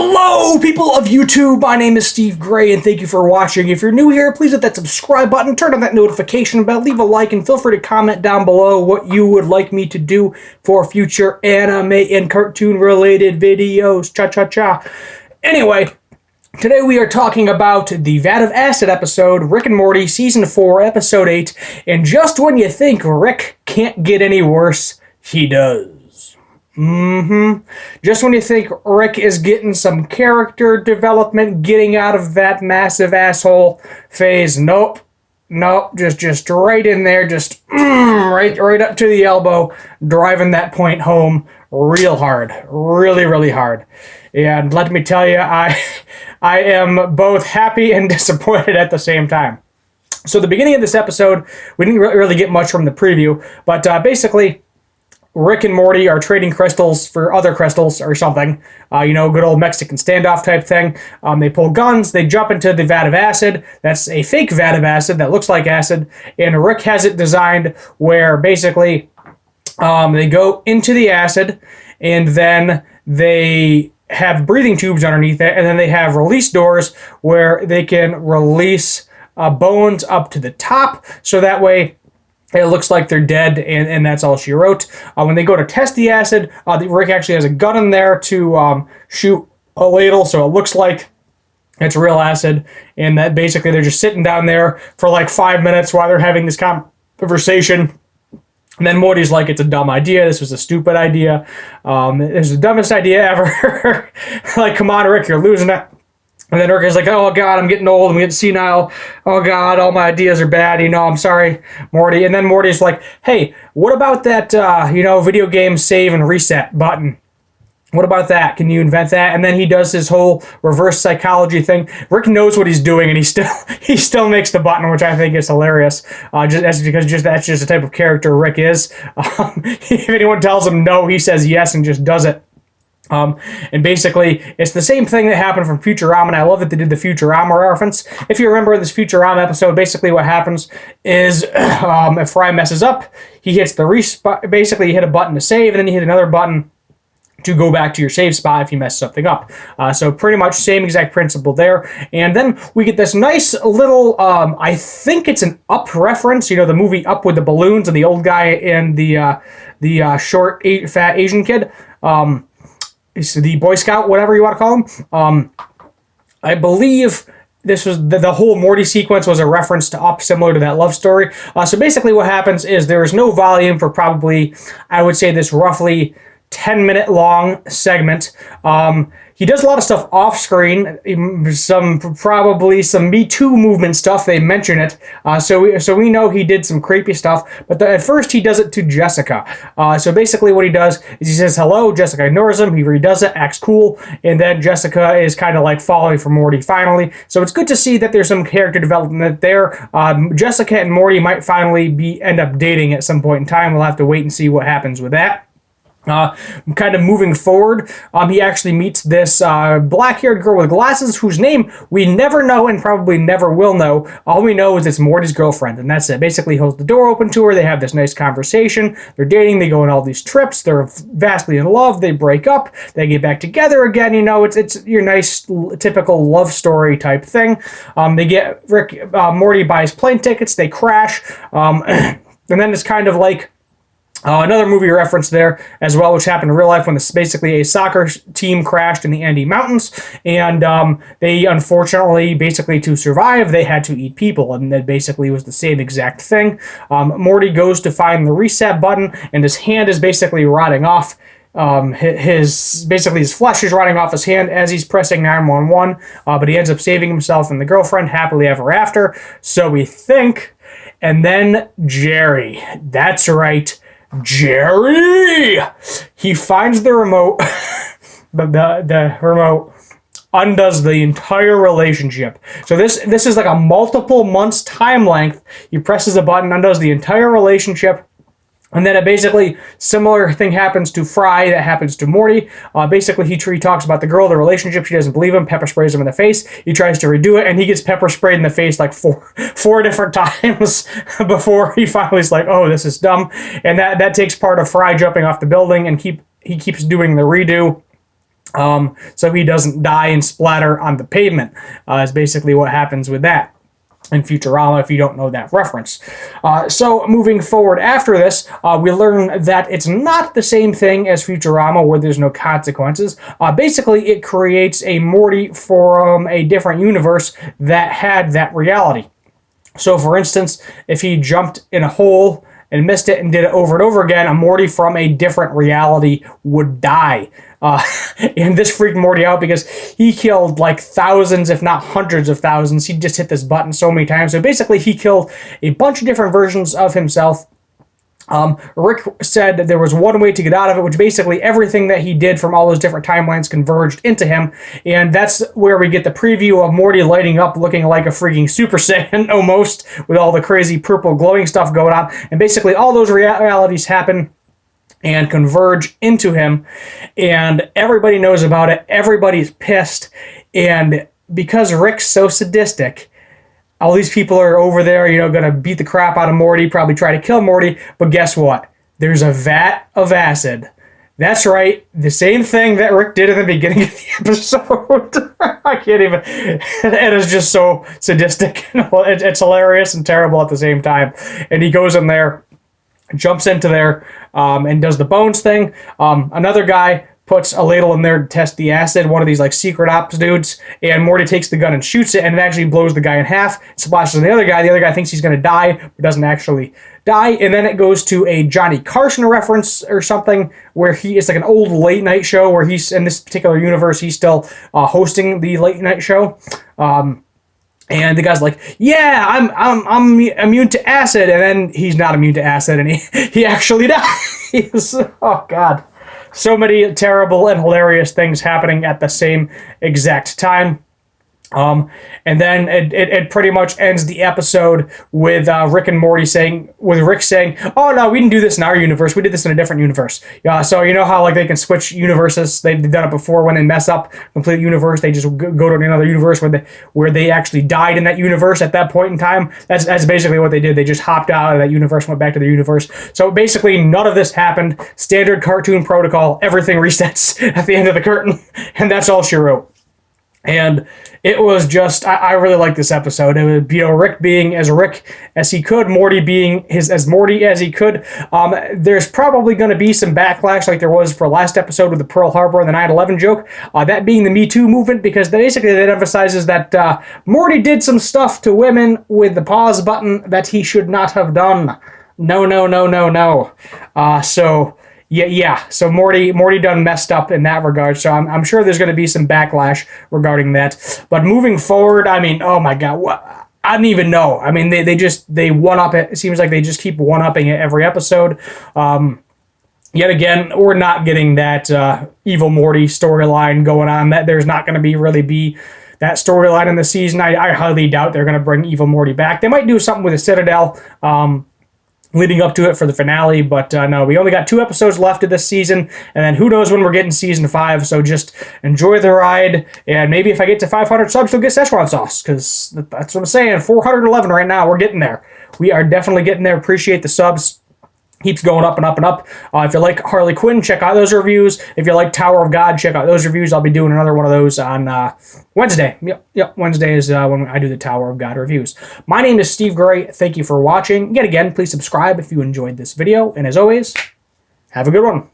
Hello, people of YouTube. My name is Steve Gray, and thank you for watching. If you're new here, please hit that subscribe button, turn on that notification bell, leave a like, and feel free to comment down below what you would like me to do for future anime and cartoon-related videos. Cha-cha-cha. Anyway, today we are talking about the Vat of Acid episode, Rick and Morty, Season 4, Episode 8, and just when you think Rick can't get any worse, he does. Just when you think Rick is getting some character development, getting out of that massive asshole phase, nope, just right in there, just right up to the elbow, driving that point home real hard, really hard. And let me tell you, I am both happy and disappointed at the same time. So the beginning of this episode, we didn't really get much from the preview, but basically, Rick and Morty are trading crystals for other crystals or something. Good old Mexican standoff type thing. They pull guns, they jump into the vat of acid. That's a fake vat of acid that looks like acid. And Rick has it designed where basically they go into the acid and then they have breathing tubes underneath it. And then they have release doors where they can release bones up to the top. So that way, it looks like they're dead, and that's all she wrote. When they go to test the acid, Rick actually has a gun in there to shoot a ladle, so it looks like it's real acid. And that basically they're just sitting down there for like 5 minutes while they're having this conversation. And then Morty's like, it's a dumb idea. This was a stupid idea. It was the dumbest idea ever. Like, come on, Rick, you're losing it. And then Rick is like, oh, God, I'm getting old. I'm getting senile. Oh, God, all my ideas are bad. I'm sorry, Morty. And then Morty's like, hey, what about that, video game save and reset button? What about that? Can you invent that? And then he does his whole reverse psychology thing. Rick knows what he's doing, and he still makes the button, which I think is hilarious. That's just the type of character Rick is. If anyone tells him no, he says yes and just does it. And basically, it's the same thing that happened from Futurama, and I love that they did the Futurama reference. If you remember this Futurama episode, basically what happens is if Fry messes up, he hits the basically you hit a button to save, and then you hit another button to go back to your save spot if you mess something up. So pretty much same exact principle there. And then we get this nice little, I think it's an Up reference, the movie Up with the balloons and the old guy and the short, fat Asian kid. The Boy Scout, whatever you want to call him. I believe this was the whole Morty sequence was a reference to Up, similar to that love story. So basically what happens is there is no volume for probably, I would say, this roughly 10-minute long segment. He does a lot of stuff off screen, probably some Me Too movement stuff. They mention it, so we know he did some creepy stuff. But at first he does it to Jessica. So basically what he does is he says hello. Jessica ignores him. He redoes it, acts cool, and then Jessica is kind of like falling for Morty finally. So it's good to see that there's some character development there. Jessica and Morty might finally end up dating at some point in time. We'll have to wait and see what happens with that. Kind of moving forward, he actually meets this black-haired girl with glasses whose name we never know and probably never will know. All we know is it's Morty's girlfriend, and that's it. Basically, he holds the door open to her. They have this nice conversation. They're dating. They go on all these trips. They're vastly in love. They break up. They get back together again. It's your nice, typical love story type thing. They get Morty buys plane tickets. They crash, and then it's kind of like another movie reference there as well, which happened in real life when basically a soccer team crashed in the Andes Mountains, and they unfortunately, basically to survive, they had to eat people, and that basically was the same exact thing. Morty goes to find the reset button, and his hand is basically rotting off. His flesh is rotting off his hand as he's pressing 911, but he ends up saving himself and the girlfriend happily ever after, so we think. And then Jerry, that's right, Jerry! He finds the remote, the remote undoes the entire relationship. So this is like a multiple months time length. He presses a button, undoes the entire relationship, and then basically similar thing happens to Fry that happens to Morty. Basically, he talks about the girl, the relationship. She doesn't believe him. Pepper sprays him in the face. He tries to redo it, and he gets pepper sprayed in the face like four different times before he finally is like, "Oh, this is dumb." And that takes part of Fry jumping off the building, and he keeps doing the redo. so he doesn't die and splatter on the pavement, is basically what happens with that in Futurama, if you don't know that reference. So moving forward after this, we learn that it's not the same thing as Futurama, where there's no consequences. Basically, it creates a Morty from a different universe that had that reality. So for instance, if he jumped in a hole and missed it and did it over and over again, a Morty from a different reality would die. And this freaked Morty out because he killed like thousands, if not hundreds of thousands. He just hit this button so many times. So basically, he killed a bunch of different versions of himself. Rick said that there was one way to get out of it, which basically everything that he did from all those different timelines converged into him. And that's where we get the preview of Morty lighting up looking like a freaking Super Saiyan almost, with all the crazy purple glowing stuff going on. And basically all those realities happen and converge into him. And everybody knows about it. Everybody's pissed. And because Rick's so sadistic, all these people are over there, going to beat the crap out of Morty, probably try to kill Morty. But guess what? There's a vat of acid. That's right. The same thing that Rick did in the beginning of the episode. I can't even. It is just so sadistic. It's hilarious and terrible at the same time. And he goes in there, jumps into there, and does the bones thing. Another guy puts a ladle in there to test the acid, one of these like secret ops dudes, and Morty takes the gun and shoots it, and it actually blows the guy in half, splashes on the other guy. The other guy thinks he's going to die, but doesn't actually die. And then it goes to a Johnny Carson reference or something, where it's like an old late night show where he's, in this particular universe, he's still hosting the late night show. And the guy's like, yeah, I'm immune to acid. And then he's not immune to acid, and he actually dies. Oh, God. So many terrible and hilarious things happening at the same exact time. And then it pretty much ends the episode with Rick and Morty Rick saying, "Oh no, we didn't do this in our universe. We did this in a different universe." So you know how like they can switch universes. They've done it before when they mess up complete universe. They just go to another universe where they actually died in that universe at that point in time. That's basically what they did. They just hopped out of that universe, went back to their universe. So basically, none of this happened. Standard cartoon protocol. Everything resets at the end of the curtain, and that's all she wrote. And it was just, I really like this episode. It would be Rick being as Rick as he could, Morty being as Morty as he could. There's probably going to be some backlash like there was for last episode with the Pearl Harbor and the 9/11 joke. That being the Me Too movement, because basically that emphasizes that Morty did some stuff to women with the pause button that he should not have done. No. Yeah. So Morty done messed up in that regard. So I'm sure there's going to be some backlash regarding that. But moving forward, I mean, oh my God, what? I don't even know. I mean, they one up it. It seems like they just keep one upping it every episode. Yet again, we're not getting that evil Morty storyline going on. That there's not going to really be that storyline in the season. I highly doubt they're going to bring evil Morty back. They might do something with the Citadel. Leading up to it for the finale, but no, we only got 2 episodes left of this season, and then who knows when we're getting season 5, so just enjoy the ride, and maybe if I get to 500 subs, we'll get Szechuan sauce, because that's what I'm saying, 411 right now, we're getting there. We are definitely getting there. Appreciate the subs. Keeps going up and up and up. If you like Harley Quinn, check out those reviews. If you like Tower of God, check out those reviews. I'll be doing another one of those on Wednesday. Yep, Wednesday is when I do the Tower of God reviews. My name is Steve Gray. Thank you for watching. Yet again, please subscribe if you enjoyed this video. And as always, have a good one.